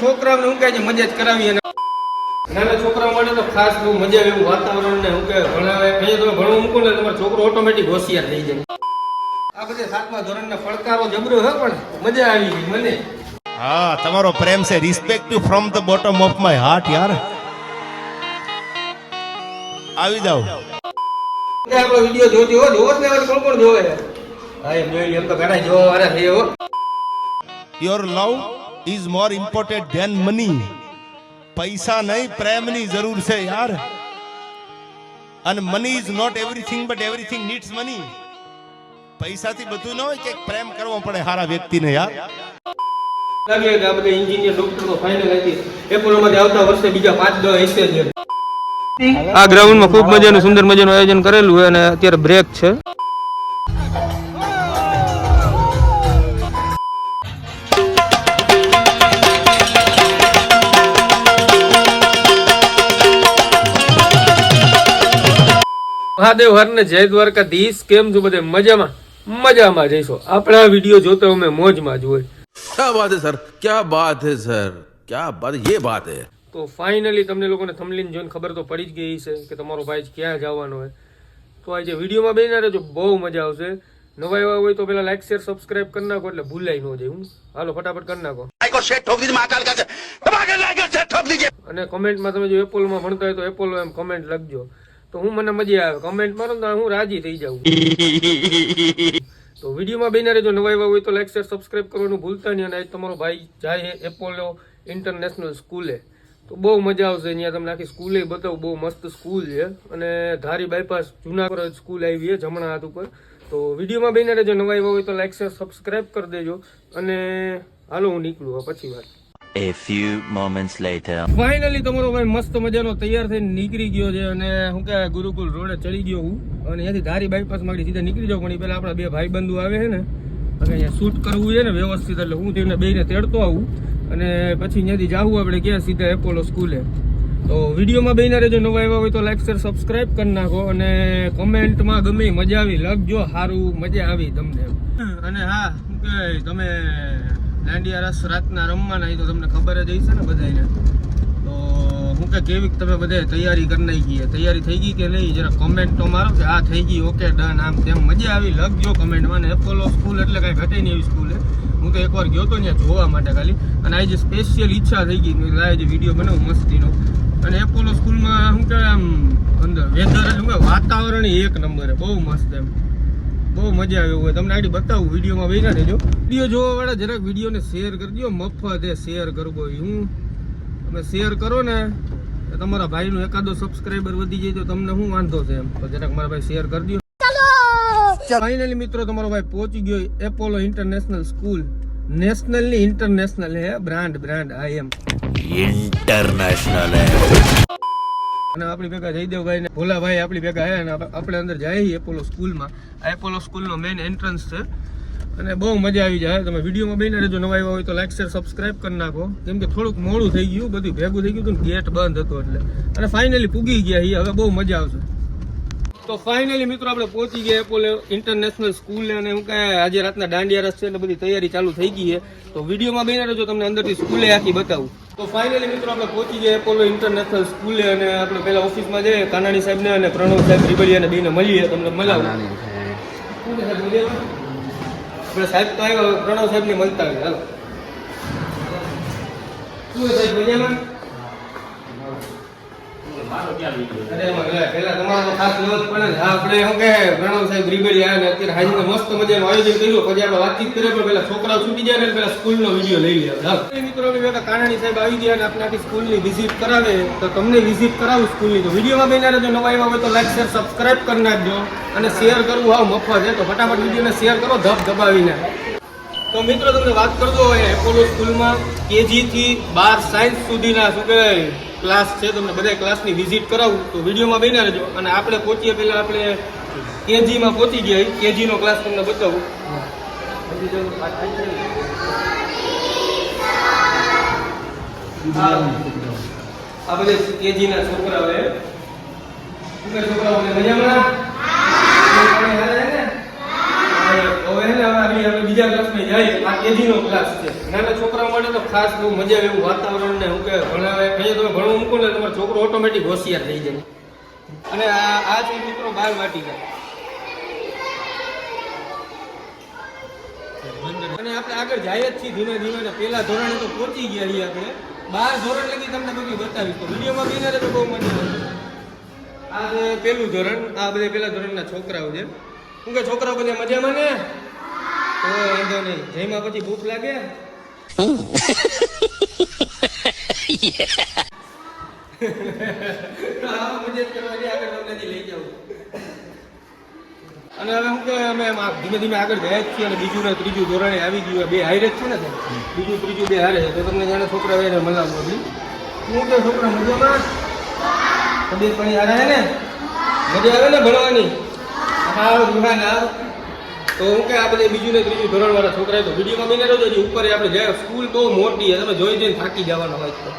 છોકરાઓને હું કહે છે મજા જ કરાવી અને નાના છોકરાઓ માટે તો ખાસ બહુ મજા આવે એવું વાતાવરણ ને હું કે ભણાવે અહીંયા તમે ભણવા મૂકો ને તમારો છોકરો ઓટોમેટિક હોશિયાર થઈ જાય. આ બધે 7મા ધોરણના પડકારો જબરો હે પણ મજા આવી ગઈ મને. હા તમારો પ્રેમ છે respect you from the bottom of my heart યાર. આવી જાઓ. આપણો વિડિયો જોજો જોવો જ ને કોણ કોણ જોવે. હા એમ જોઈ એમ તો ઘણા જોવા વાળા છે હો. Your love is more important than money. પૈસા નહીં પ્રેમની જરૂર છે યાર. અને money is not everything but everything needs money. પૈસાથી બધું ન હોય કે પ્રેમ કરવો પડે સારા વ્યક્તિને યાર. લાગે કે આ બધા એન્જિનિયર ડોક્ટર તો ફાઇનલ હતી એપોલોમાંથી આવતા વર્ષે બીજા 5-10 હશે જ. આ ગ્રાઉન્ડમાં ખૂબ મજાનું સુંદર મજાનું આયોજન કરેલું છે અને અત્યારે બ્રેક છે. મહાદેવ હરને જય દ્વારકાધીશ. કેમ છો બધે મજામાં જઈશો. આપણા વિડીયો જોતો અમે મોજમાં જ હોય. क्या बात है सर, क्या बात है सर, क्या बात, ये बात है. તો ફાઇનલી તમને લોકોને થંબનેલ જોઈને ખબર તો પડી જ ગઈ છે કે તમારો ભાઈ ક્યાં જવાનો હોય. તો આજે વિડીયોમાં બેસી રહેજો, બહુ મજા આવશે. નવા એવા હોય તો પેલા લાઈક શેર સબસ્ક્રાઇબ કરી નાખો એટલે ભૂલાઈ ન જાય. હાલો ફટાફટ કરી નાખો અને કમેન્ટમાં તમે જો એપોલોમાં ભણતા હોય તો એપોલો એમ કમેન્ટ લખજો તો હું મને મજા આવે. કમેન્ટ મારો તો હું રાજી થઈ જાઉં. તો વિડીયોમાં બેસી રહેજો. નવા એવા હોય તો લાઈક શેર સબસ્ક્રાઇબ કરવાનું ભૂલતા નહીં. અને આજ તમારો ભાઈ જાય છે એપોલો ઇન્ટરનેશનલ સ્કૂલે. તો બહુ મજા આવશે. અહીંયા તમને આખી સ્કૂલે બતાવું. બહુ મસ્ત સ્કૂલ છે અને ધારી બાયપાસ જુનાગઢ સ્કૂલ આવી છે જમણા હાથ ઉપર. તો વિડીયોમાં બેસી રહેજો. નવા એવા હોય તો લાઈક શેર સબસ્ક્રાઇબ કરી દેજો. અને હાલો હું નીકળું પછી વાત. A few moments later. Finally તમારો ભાઈ મસ્ત મજાનો તૈયાર થઈને નીકળી ગયો છે અને હું કે ગુરુકુલ રોડે ચડી ગયો હું. અને અહીંયાથી ધારી બાયપાસ માંડી સીધા નીકળી જાઉં. પણ પેલા આપણા બે ભાઈબંધુ આવે છે ને અને અહીંયા શૂટ કરવું છે ને વ્યવસ્થિત એટલે હું તેમને બેને તેડતો આવું અને પછી અહીંયાથી જાવું આપણે ક્યાં સીધા એપોલો સ્કૂલે. તો વિડીયોમાં બેસી રહેજો. નવા એવા હોય તો લાઈક શેર સબસ્ક્રાઇબ કરી નાખો અને કોમેન્ટમાં ગમે મજા આવી લખજો. સારું મજા આવી તમને. અને હા શું કે તમે દાંડિયા રસ રાતના રમવાના તો તમને ખબર જ હશે ને બધાને. તો હું કે કેવી તમે બધે તૈયારી કરી નાખી. તૈયારી થઈ ગઈ કે નહીં જરા કમેન્ટ તો મારો કે આ થઈ ગઈ ઓકે ડન આમ તેમ મજા આવી લખજો કમેન્ટમાં. ને એપોલો સ્કૂલ એટલે કાંઈ ઘટે નહીં એવી સ્કૂલ છે. હું તો એકવાર ગયો હતો ત્યાં જોવા માટે ખાલી. અને આજે સ્પેશિયલ ઈચ્છા થઈ ગઈ લાવે વિડીયો બનાવું મસ્તીનો. અને એપોલો સ્કૂલમાં શું કહેવાય આમ અંદર વેધર શું કહેવાય વાતાવરણ એક નંબર બહુ મસ્ત એમ બહુ મજા આવે હોય. તમને આડી બતાવું વિડીયોમાં બેસી રહેજો. વિડીયો જોવા વાળા જરાક વિડીયોને શેર કરજો. મફત એ શેર કરવો હું તમે શેર કરો ને તમારા ભાઈનો એકાદો સબસ્ક્રાઈબર વધી જાય તો તમને શું વાંધો છે એમ. તો જરાક મારા ભાઈ શેર કરી દો. ફાઇનલી મિત્રો તમારો ભાઈ પહોંચી ગયો એપોલો ઇન્ટરનેશનલ સ્કૂલ. નેશનલ ની ઇન્ટરનેશનલ હે બ્રાન્ડ આઈ એમ International. અને આપણી ભેગા જયદેવભાઈ ને ભોલાભાઈ આપણી ભેગા હે અને આપણે અંદર જઈએ એપોલો સ્કૂલમાં. આ એપોલો સ્કૂલનો મેઇન એન્ટ્રન્સ છે અને બહુ મજા આવી જાય. તમે વિડીયોમાં બેસી રહેજો. નવા આવ્યા હોય તો લાઈક શેર સબસ્ક્રાઇબ કરી નાખો. કેમ કે થોડુંક મોડું થઈ ગયું બધું ભેગું થઈ ગયું હતું ગેટ બંધ હતો એટલે. અને ફાઇનલી પૂગી ગયા છીએ. હવે બહુ મજા આવશે. તો ફાઇનલી મિત્રો આપણે પહોંચી ગયા એપોલો ઇન્ટરનેશનલ સ્કૂલ. અને હું કહે આજે રાતના દાંડિયા રસ છે એટલે બધી તૈયારી ચાલુ થઈ ગઈ છે. તો વિડીયોમાં બેસી રહેજો. તમને અંદરથી સ્કૂલે આખી બતાવું. તો ફાઇનલી મિત્રો આપણે પહોંચી ગયા એપોલો ઇન્ટરનેશનલ સ્કૂલે. અને આપણે પહેલા ઓફિસમાં જઈએ કાનાણી સાહેબને અને પ્રણવ સાહેબ રીબડિયાને બેને મળીએ. તમને મલાવું આપણે સાહેબ તો આવ્યા પ્રણવ સાહેબને મળતા આવે. હાલો શું સાહેબ મજામાં? પેલા તમારો ખાસ લેવો જ પડે ને. આપણે શું કે પ્રણવ સાહેબ રીબડિયા અને અત્યારે હાજી મસ્ત મજાનું આયોજન કર્યું. પછી આપણે વાતચીત કરીએ પણ પેલા છોકરાઓ છૂટી જાય ને પેલા સ્કૂલનો વિડીયો લઈ લે. મિત્રો કાનાણી સાહેબ આવી ગયા અને આપણે આખી સ્કૂલની વિઝિટ કરાવે તો તમને વિઝિટ કરાવું સ્કૂલની. તો વિડીયોમાં બેસી રહેજો. નવા આવ્યા હોય તો લાઈક શેર સબસ્ક્રાઇબ કરી નાખજો. અને શેર કરવું હાવ મફત છે તો ફટાફટ વિડીયોને શેર કરો દબાવીને. તો મિત્રો તમને વાત કરતો હોય એપોલો સ્કૂલમાં કેજી થી 12 સાયન્સ સુધીના શું કહેવાય ક્લાસ છે. તમને બધા ક્લાસની વિઝિટ કરાવું તો વિડીયોમાં બેસી રહેજો. અને આપણે પહોંચીએ પહેલાં આપણે કેજીમાં પહોંચી ગયા. કેજીનો ક્લાસ તમને બતાવું. આ બધા કેજીના છોકરાઓ છોકરાઓને મજામાં હવે આપણે બીજા ક્લાસમાં જાય નહીં, આ કેજીનો ક્લાસ છે. નાના છોકરાઓ માટે તો ખાસ બહુ મજા આવે એવું વાતાવરણ ને હું કે ભણાવે અહીંયા તમે ભણવા મૂકો ને તમારો છોકરો ઓટોમેટિક હોશિયાર થઈ જાય. અને આ છે મિત્રો બાળવાટિકા. અને આપણે આગળ જાય જ છીએ ધીમે ધીમે ને પેલા ધોરણે તો પહોંચી ગયા છીએ આપણે. 12 ધોરણ લગી તમને બધું બતાવીશ તો વિડીયોમાં બિના તો બહુ મજા આવે. આ છે પેલું ધોરણ, આ બધા પેલા ધોરણના છોકરાઓ છે. શું કે છોકરાઓ બધા મજામાં ને? તો વાંધો નહીં, જઈમાં પછી ભૂખ લાગે હા મજા કરવાની આગળ તમને લઈ જાઉં. અને હવે શું કે અમે ધીમે ધીમે આગળ ગયા જ છીએ અને બીજું ને ત્રીજું ધોરણે આવી ગયું. બે હારે જ છે ને બીજું ત્રીજું બે હારે છે તો તમને જાણે છોકરા એને મલાવવા બધી શું કે છોકરા મજામાં તબિયત પાણી હારા હે ને? મજા આવે ને ભણવાની? હા રૂહાન આવ. તો હું કે આ બધા બીજું ને ત્રીજું ધોરણ વાળા છોકરા તો વિડીયોમાં બિના રહેજો. હજી ઉપર આપણે જાય સ્કૂલ બહુ મોટી છે, તમે જોઈ જોઈને થાકી જવાના હોય તો.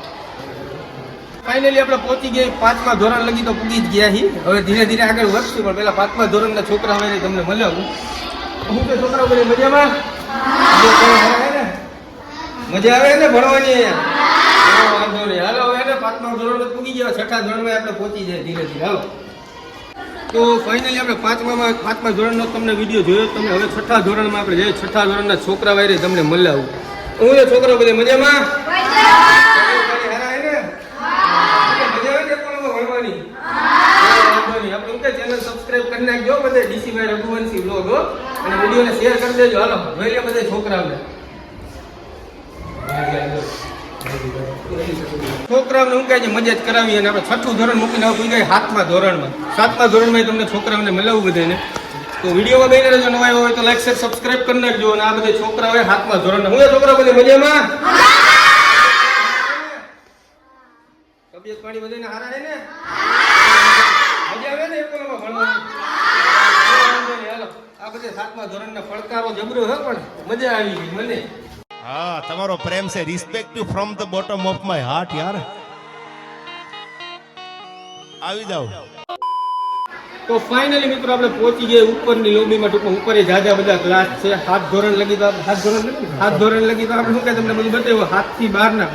ફાઇનલી આપણે પહોંચી ગયા 5મા ધોરણ લગી તો પૂગી જ ગયા છીએ. હવે ધીરે ધીરે આગળ વધશું પણ પેલા 5મા ધોરણના છોકરા હોય તમને મળ્યું. હું કે છોકરાઓ બધા મજામાં? મજા આવે ને ભણવાની અહીંયા? વાંધો નહીં, હાલો હવે 5મા ધોરણ પૂગી ગયા. 6થા ધોરણમાં આપણે પહોંચી જાય ધીરે ધીરે. હાલો તો ફાઇનલી આપણે 5મા ધોરણનો તમને વિડીયો જોયો તમે. હવે 6થા ધોરણમાં આપણે જઈએ. 6થા ધોરણના છોકરા વાયરે તમને મળ્યા. હું ને છોકરાઓ બધા મજામાં? ચેનલ સબસ્ક્રાઇબ કરી નાખજો બધે ડીસીભાઈ રઘુવંશી વ્લોગ અને વિડીયોને શેર કરી દેજો. હાલો જોઈ લે બધે છોકરાઓને હું કહે છે મજા જ કરાવી. અને આપણે 6થું ધોરણ મૂકીને હવે ગયા 7મા ધોરણમાં. 7મા ધોરણમાં તમને છોકરાઓને મળવું બધાને. તો વિડીયોમાં બેને રહેજો. નવા હોય તો લાઈક શેર સબસ્ક્રાઇબ કરી નાખજો. અને આ બધા છોકરાઓ 7મા ધોરણના. હું છોકરા બધે મજામાં? તબિયત પાણી બધાને હારા છે ને? મજા આવે ને એકોલામાં ભણવાની? હાલો આ બધા 7મા ધોરણના પડકારો જબરો હે પણ મજા આવી ગઈ મને. હા તમારો પ્રેમ છે. Respect you from the bottom of my heart યાર. આવી જાઓ. તો ફાઇનલી મિત્રો આપણે પહોંચી ગયા ઉપરની લોબીમાં. ટૂંકમાં ઉપર એ જાજા બધા ક્લાસ છે. 7 ધોરણ લગી તો 7 ધોરણ લગી તો આપણે શું કહે તમને બધું બતાવ્યું. 7 થી 12 ના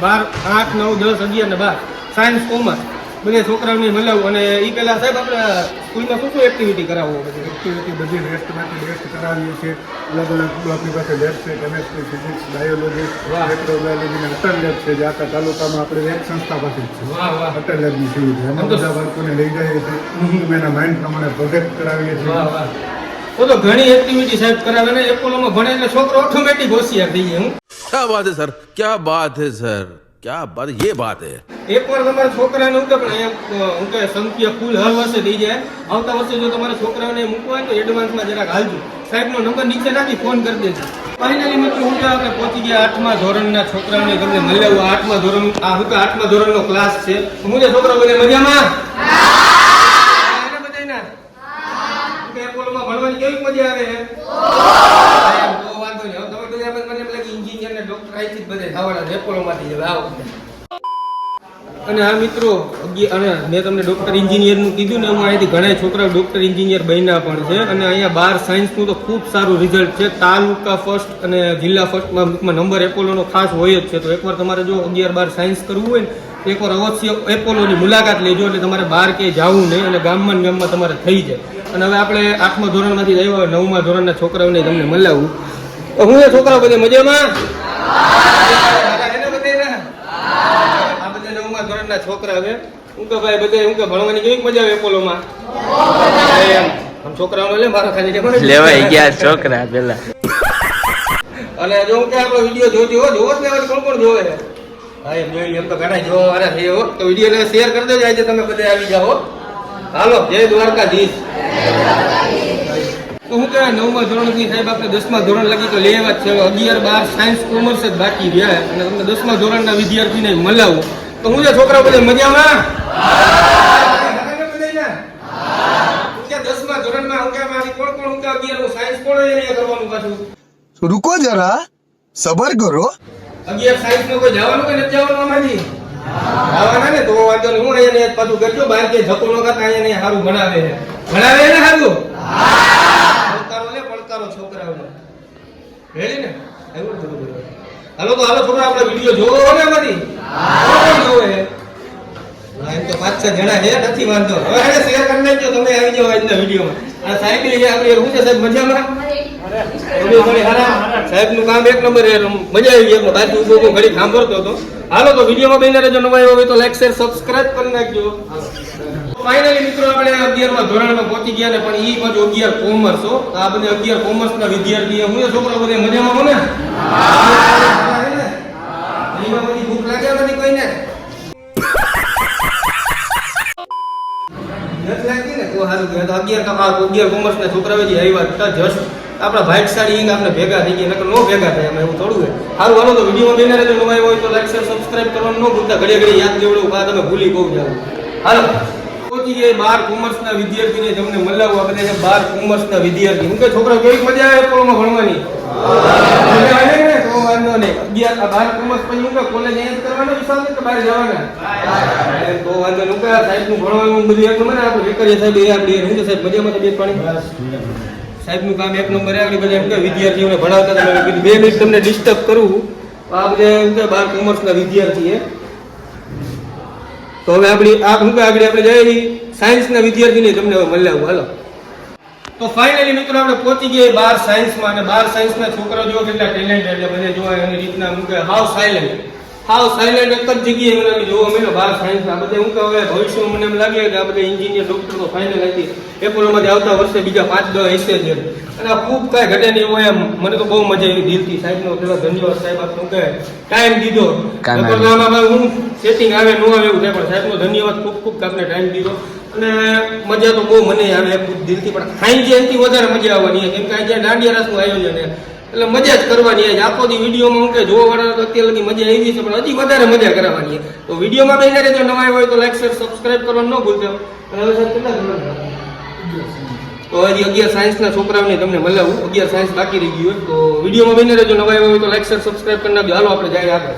8, 9, 10, 11 ને 12 સાયન્સ કોમર્સ બધા છોકરાઓને મળાવું. અને એ પહેલા સાહેબ આપણે સ્કૂલમાં શું એક્ટિવિટી કરાવવો? બધી એક્ટિવિટી બધી રેસ્ટમાંથી રેસ્ટ કરાવીએ છીએ. અલગ અલગ આપણી પાસે લેબ છે. કેમેસ્ટ્રી, ફિઝિક્સ, બાયોલોજી, માઇક્રોબાયોલોજી અને અટલ લેબ છે. જે આખા તાલુકામાં આપણે એક સંસ્થા પાસે જ છે. વાહ વાહ. અટલ લેબની સુવિધા એમાં બધા બાળકોને લઈ જઈએ છીએ. એના માઇન્ડ પ્રમાણે પ્રોજેક્ટ કરાવીએ છીએ. વાહ વાહ. તો ઘણી એક્ટિવિટી સાહેબ કરાવે ને. એકોલામાં ભણે એટલે છોકરો ઓટોમેટિક હોશિયાર થઈ જાય. क्या बात है सर, क्या बात है सर, क्या બાત, ये बात है. એકવાર તમારા છોકરાને હું કે પણ અહીંયા હું કે સંખ્યા ફૂલ હર વર્ષે થઈ જાય. આવતા વર્ષે જો તમારા છોકરાઓને મૂકવા હોય તો એડવાન્સમાં જરાક હાલજો. સાહેબનો નંબર નીચે નાખી ફોન કરી દેજો. ફાઇનલી મિત્રો હું કે આપણે પહોંચી ગયા 8મા ધોરણના છોકરાઓને તમને મળ્યા. 8મા ધોરણ આ હું કે 8મા ધોરણનો ક્લાસ છે. હું જે છોકરાઓ બધા મજામાં? બધાના એપોલોમાં ભણવાની કેવી મજા આવે? તો વાંધો નહીં. હવે તમે બધા મને એમ લાગે એન્જિનિયર ને ડોક્ટર આઈથી બધે થવાના એપોલોમાંથી જ આવો. અને આ મિત્રો અને મેં તમને ડોક્ટર એન્જિનિયરનું કીધું ને એમાં અહીંથી ઘણા છોકરાઓ ડોક્ટર એન્જિનિયર બન્યા પણ છે. અને અહીંયા 12 સાયન્સનું તો ખૂબ સારું રિઝલ્ટ છે. તાલુકા ફર્સ્ટ અને જિલ્લા ફર્સ્ટમાં નંબર એપોલોનો ખાસ હોય જ છે. તો એકવાર તમારે જો 11-12 સાયન્સ કરવું હોય ને એકવાર અવશ્ય એપોલોની મુલાકાત લેજો. એટલે તમારે બહાર ક્યાંય જવું નહીં અને ગામમાં તમારે થઈ જાય. અને હવે આપણે 8મા ધોરણમાંથી આવ્યા હોય 9મા ધોરણના છોકરાઓને તમને મળાવું. હું એ છોકરાઓ બધા મજામાં? ધોરણના છોકરા હવે હું કે ભાઈ બધા હું કે ભણવાની કેવી મજા આવે એપોલોમાં? છોકરાઓને લે મારા ખાલી લેવાઈ ગયા છોકરા પેલા. અને જો હું કે આપણો વિડીયો જોજો જોવો જ ને કોણ કોણ જોવે? હા એમ જોઈ એમ તો ઘણા જોવા વાળા છે. તો વિડીયોને શેર કરી દેજો. આજે તમે બધા આવી જાઓ. હાલો જય દ્વારકાધીશ. તો હું કે 9મા ધોરણથી સાહેબ આપણે 10મા ધોરણ લગી તો લેવા જ છે. 11-12 સાયન્સ કોમર્સ જ બાકી રહ્યા અને તમને 10મા ધોરણના વિદ્યાર્થીને મળાવું. તો હું જે છોકરાઓ બધા મજામાં? 10મા ધોરણમાં હું કે મારી કોણ હું કે 11મું સાયન્સ કોણ અહીંયા કરવાનું પાછું? रुको जरा सबर करो. 11 સાયન્સ નો કોઈ જવાનું કે નથી જવાનું? આમાંથી જવાના ને તો વાંધો નહીં. હું અહીંયા પાછું કરજો. બહાર કે ધક્કો ન કરતા અહીંયા સારું ભણાવે ને સારું પડકારો છોકરાઓને રેડી ને. હાલો તો હાલો છોકરા આપણે વિડીયો જોવો ને એમાંથી કોણ જોવે એમ તો 5-6 જણા છે નથી વાંધો હવે એને શેર કરી નાખજો તમે આવી જાઓ આજના વિડીયોમાં આ સાહેબ છે આપણે શું છે સાહેબ મજામાં સાહેબ નું કામ એક નંબર મજા આવી ગઈ બાજુ ઉભો ઘડી સાંભળતો હતો હાલો તો વિડીયોમાં બેન રહેજો નવા આવ્યો હોય તો લાઈક શેર સબસ્ક્રાઇબ કરી નાખજો ફાઇનલી મિત્રો આપણે 11મા ધોરણમાં પહોંચી ગયા ને પણ ઈ બાજુ 11 કોમર્સ હો તો આ બધા 11 કોમર્સ ના વિદ્યાર્થી હું છોકરા બધા મજામાં હો ને એમાં બધી ભૂખ લાગ્યા નથી કોઈને નથી લાગતી ને તો સારું કે 11 કોમર્સ ના છોકરાઓ જે આવ્યા હતા જસ્ટ આપણા ભાઈસાડી ઈંગ આપણે ભેગા થઈ ગયા નકર નો ભેગા થાય એમાં એવું થોડું હોય સારું હાલો તો વિડીયોમાં બેન રહેજો નવા આવ્યો હોય તો લાઈક શેર સબસ્ક્રાઇબ કરવાનું ન ભૂલતા ઘડીએ ઘડીએ યાદ દેવડું કા તમે ભૂલી બહુ જાવ હાલો પહોંચી ગયા 12 કોમર્સના વિદ્યાર્થીને તમને મળાવું આ બધા 12 કોમર્સના વિદ્યાર્થી હું કે છોકરા કેવી મજા આવે કોલેજમાં ભણવાની મજા આવે ને તો વાંધો નહીં 12 કોમર્સ પછી હું કે કોલેજ અહીંયા જ કરવાનો વિચાર છે કે બહાર જવાના તો વાંધો નહીં કે સાહેબ નું ભણવાનું બધું એક નંબર આપણે વેકરીએ સાહેબ એ આપણી હું કે સાહેબ મજામાં તબિયત પાણી સાહેબ નું કામ એક નંબર આગળ બધા એમ કે વિદ્યાર્થીઓને ભણાવતા તમે 2 મિનિટ તમને ડિસ્ટર્બ કરું આ બધા એમ કે 12 કોમર્સના વિદ્યાર્થી તો હવે આપણી આ હું આગળ આપણે જઈએ સાયન્સના વિદ્યાર્થીને તમને મળ્યા હાલો તો ફાઇનલી મિત્રો આપણે પહોંચી ગયા 12 સાયન્સમાં અને 12 સાયન્સના છોકરાઓ જો કેટલા ટેલેન્ટ એટલે બધે જોવા એની રીતના હું કે હાવ સાયલેન્ટ એક જ જગ્યાએ મને જોવા મળ્યો 12 સાયન્સના બધે હું કે હવે ભવિષ્યમાં મને એમ લાગે કે આ બધા એન્જિનિયર ડોક્ટર તો ફાઇનલ હતી એપોલોમાંથી આવતા વર્ષે બીજા 5-10 હશે જ અને આ ખૂબ કાંઈ ઘટે નહીં હોય એમ મને તો બહુ મજા આવી દિલથી સાહેબનો પેલા ધન્યવાદ સાહેબ આપનો કે ટાઈમ દીધો હું સેટિંગ આવે ન આવે એવું થાય પણ સાહેબનો ધન્યવાદ ખૂબ આપને ટાઈમ દીધો અને મજા તો બહુ મને આવે ખૂબ દિલથી પણ સાંજે એનાથી વધારે મજા આવવાની કેમ કે આજે દાંડિયા રાસનું આયોજન એટલે મજા જ કરવાની આખો દી વિડીયોમાં હું કે જોવા વાળા તો અત્યારે લગી મજા આવી છે પણ હજી વધારે મજા કરવાની તો વિડીયોમાં બેન રહેજો નવા હોય તો લાઈક શેર સબસ્ક્રાઇબ કરવાનું ન ભૂલતા અને હવે સાહેબ કેટલા તો હજી 11 સાયન્સના છોકરાઓને તમને મળાવું 11 સાયન્સ બાકી રહી ગયું તો વિડીયોમાં બેન રહેજો નવા હોય તો લાઈક શેર સબસ્ક્રાઇબ કરી નાખજો હાલો આપણે જઈએ આગળ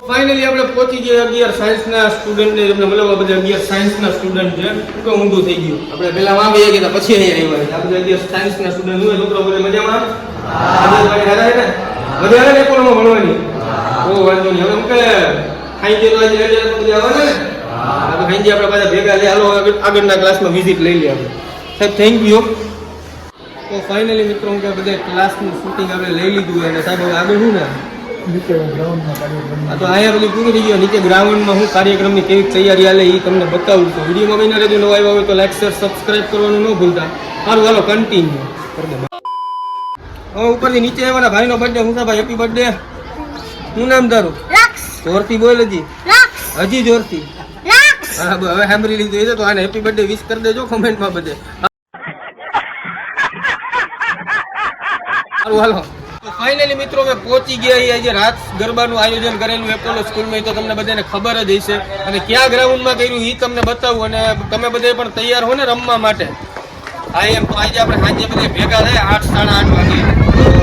ફાઇનલી આપણે પહોંચી ગયા 11 સાયન્સના સ્ટુડન્ટને તમને મળવા બધા 11 સાયન્સના સ્ટુડન્ટ છે તો ઊંધું થઈ ગયું આપણે પહેલા આવી ગયા પછી અહીંયા આવ્યા આપણે 11 સાયન્સના સ્ટુડન્ટ હોય છોકરા બધા મજામાં મજા આવે ને કોલમાં ભણવાની બહુ વાંધો નહીં હવે કે ખાઈ ગયો આજે બધા આવવાના ને ખાઈ આપણે બધા ભેગા છે હાલો આગળના ક્લાસમાં વિઝિટ લઈ લઈએ આપણે સાહેબ થેન્ક યુ તો ફાઇનલી મિત્રો હું કે બધા ક્લાસનું શૂટિંગ આપણે લઈ લીધું અને સાહેબ હવે આગળ શું ને તો અહીંયા બધું પૂરું થઈ ગયું નીચે ગ્રાઉન્ડમાં હું કાર્યક્રમની કેવી તૈયારી હાલે એ તમને બતાવું છું વિડીયોમાં બની રહેજો નવા આવ્યા હોય તો લાઈક શેર સબસ્ક્રાઇબ કરવાનું ન ભૂલતા સારું હાલો કન્ટિન્યુ હવે ઉપરથી નીચે આવવાના ભાઈનો બર્થડે હું ભાઈ હેપી બર્થડે શું નામ તારું જોરથી બોલ હજી જોરથી હા હવે સાંભળી લીધું છે તો આને હેપી બર્થડે વિશ કરી દેજો કોમેન્ટમાં બધે સારું હાલો ફાઇનલી મિત્રો અમે પહોંચી ગયા આજે રાત ગરબાનું આયોજન કરેલું એપોલો સ્કૂલમાં તો તમને બધાને ખબર જ હશે અને ક્યાં ગ્રાઉન્ડમાં કર્યું એ તમને બતાવું અને તમે બધા પણ તૈયાર હો ને રમવા માટે હા એમ તો આજે આપણે સાંજે બધા ભેગા થાય 8-8:30 વાગે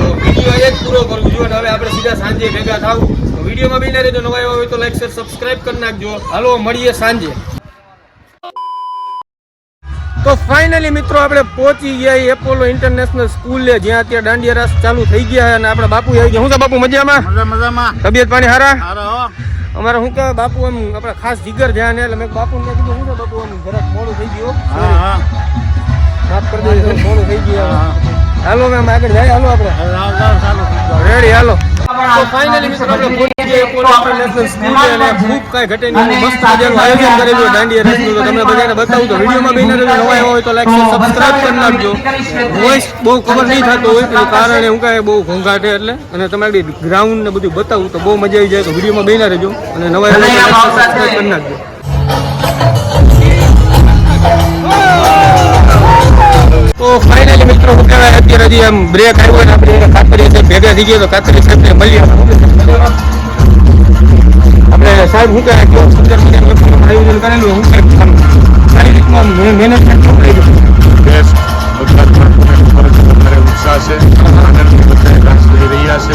તો વિડીયો એ જ પૂરો કરવું જોઈએ અને હવે આપણે સીધા સાંજે ભેગા થાવ તો વિડીયોમાં બી ના રહેજો નવા આવ્યા હોય તો લાઈક શેર સબસ્ક્રાઇબ કરી નાખજો હાલો મળીએ સાંજે તો ફાઇનલી મિત્રો આપણે પહોંચી ગયા એપોલો ઇન્ટરનેશનલ સ્કૂલે જ્યાં અત્યારે દાંડિયા રાસ ચાલુ થઈ ગયા અને આપણા બાપુ આવી ગયા શું છે બાપુ મજામાં તબિયત પાણી સારા અમારે શું કે બાપુ આમ આપણા ખાસ જીગર જ્યાં ને એટલે મેં બાપુને કીધું શું છે બાપુ આમ જરાક મોડું થઈ ગયું માફ કરી દેજો મોડું થઈ ગયું હાલો મેમ આગળ જાય હાલો આપણે રેડી હાલો તો ફાઇનલી મિત્રો આપણે પહોંચી ગયા એપોલો ઇન્ટરનેશનલ સ્કૂલ અને ખૂબ કાંઈ ઘટે નહીં મસ્ત મજાનું આયોજન કરેલું દાંડિયા રાસનું તો તમને બધાને બતાવું તો વિડીયોમાં બી નવા આવ્યા હોય તો લાઈક સબસ્ક્રાઇબ કરી નાખજો વોઇસ બહુ ખબર નહીં થતો હોય એનું કારણ હું કાંઈ બહુ ઘોંઘાટ એટલે અને તમારી ગ્રાઉન્ડ ને બધું બતાવું તો બહુ મજા આવી જાય તો વિડીયોમાં બી ના રહેજો અને નવા આવ્યા સબસ્ક્રાઇબ કરી નાખજો તો ફાઇનલી મિત્રો શું કહેવાય અત્યારે હજી આમ બ્રેક આવ્યો ને આપણે કાતરી સાહેબ ભેગા થઈ ગયા તો કાતરી સાહેબને મળીએ આપણે સાહેબ શું કહેવાય કેવું સુંદર મજાનું આયોજન કરેલું શું કહેવાય સારી રીતમાં મેનેજમેન્ટ કરી ગયું ઉત્સાહ છે આનંદની બધા ડાન્સ કરી રહ્યા છે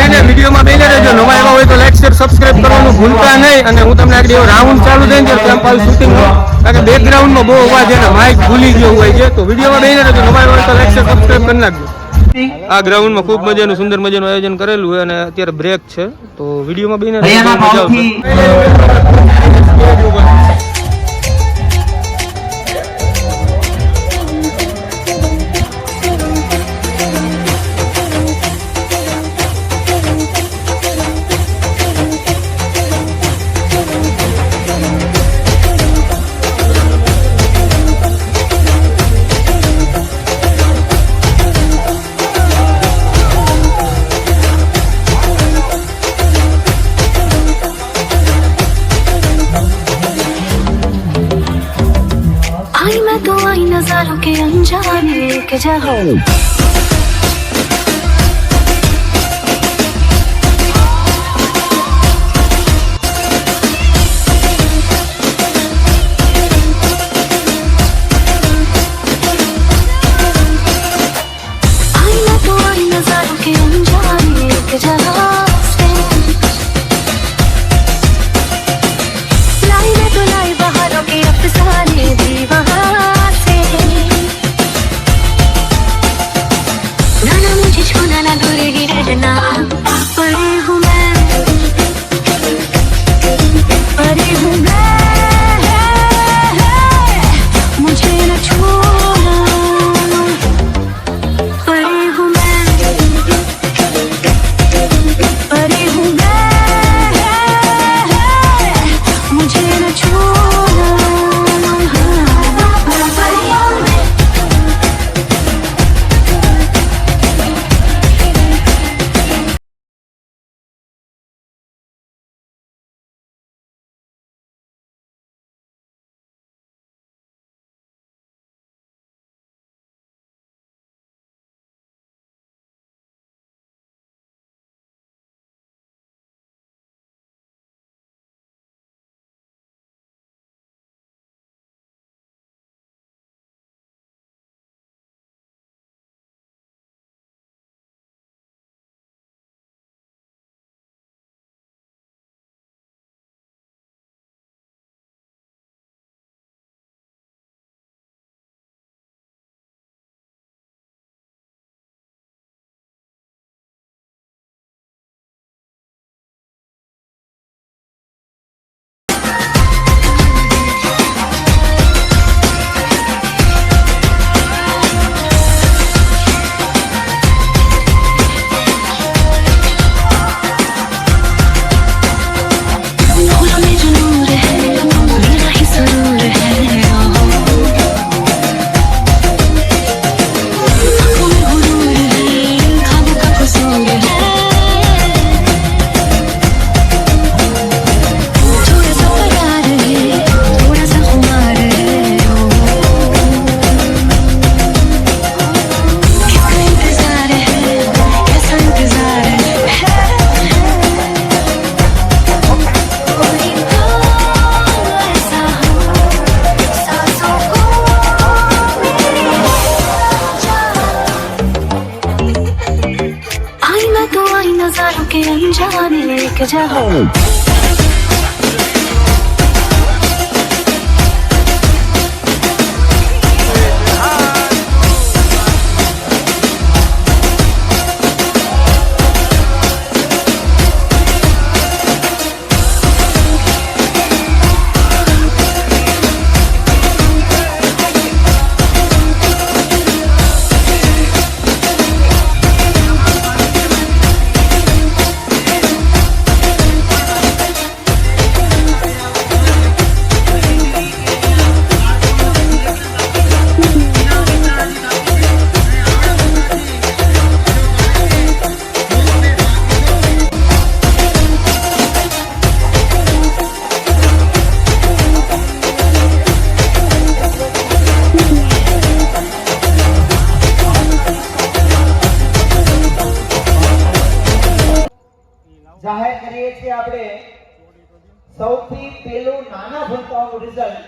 એને વિડીયોમાં બેને રહેજો નવા એવા હોય તો લાઈક શેર સબસ્ક્રાઇબ કરવાનું ભૂલતા નહીં. અને હું તમને આગળ રાઉન્ડ ચાલુ થઈ ને ત્યાં પાલ શૂટિંગ કારણ કે બેકગ્રાઉન્ડમાં બહુ અવાજ છે ને માઇક ભૂલી ગયો હોય છે. તો વિડીયોમાં બેહીને રહેજો. નવા હોય તો લાઈક શેર સબસ્ક્રાઇબ કરી નાખજો. આ ગ્રાઉન્ડમાં ખૂબ મજાનું સુંદર મજાનું આયોજન કરેલું હોય અને અત્યારે બ્રેક છે. તો વિડીયોમાં બેહીને રહેજો. મજા આવશે. आई मैं तो आई नजारों के अनजाने के जहां आई मैं तो आई नजारों के अनजाने के जहां से लाई मैं तो लाई बहारों के अफसाने भी वहां से ना मुझे छूना ना दूर ही रहना परी हूँ मैं मुझे न छूना परी हूँ मैं मुझे न छूना नजारों के अनजाने के जहां જાહેર કરીએ છીએ આપણે સૌથી પહેલું નાના ભૂલકાઓનું રિઝલ્ટ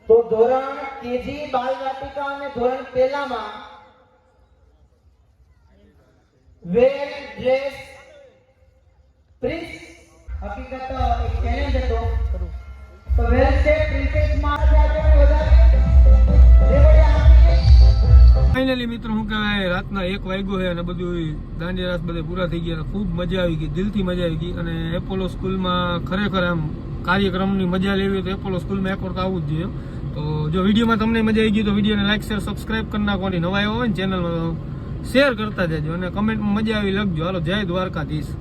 તો ધોરણ કેજી બાલ વાટિકા અને ધોરણ પહેલામાં વેલ ડ્રેસ પ્રિન્સ હકીકત એક ચેલેન્જ હતો તો વેલ ડ્રેસ પ્રિન્સેસમાં આગળ વધારે રેવડિયા ફાઇનલી મિત્રો શું કહેવાય રાતના 1 વાગ્યો છે અને બધું દાંડિયા રાસ બધે પૂરા થઈ ગયા. ખૂબ મજા આવી ગઈ, દિલથી મજા આવી ગઈ. અને એપોલો સ્કૂલમાં ખરેખર આમ કાર્યક્રમની મજા લેવી હોય તો એપોલો સ્કૂલમાં એક વાર તો આવવું જ જોઈએ. તો જો વિડીયોમાં તમને મજા આવી ગઈ તો વિડીયોને લાઈક શેર સબસ્ક્રાઇબ કરી નાખો. નવા આવ્યો હોય ને ચેનલમાં શેર કરતા જજો અને કમેન્ટમાં મજા આવી લખજો. હાલો, જય દ્વારકાધીશ.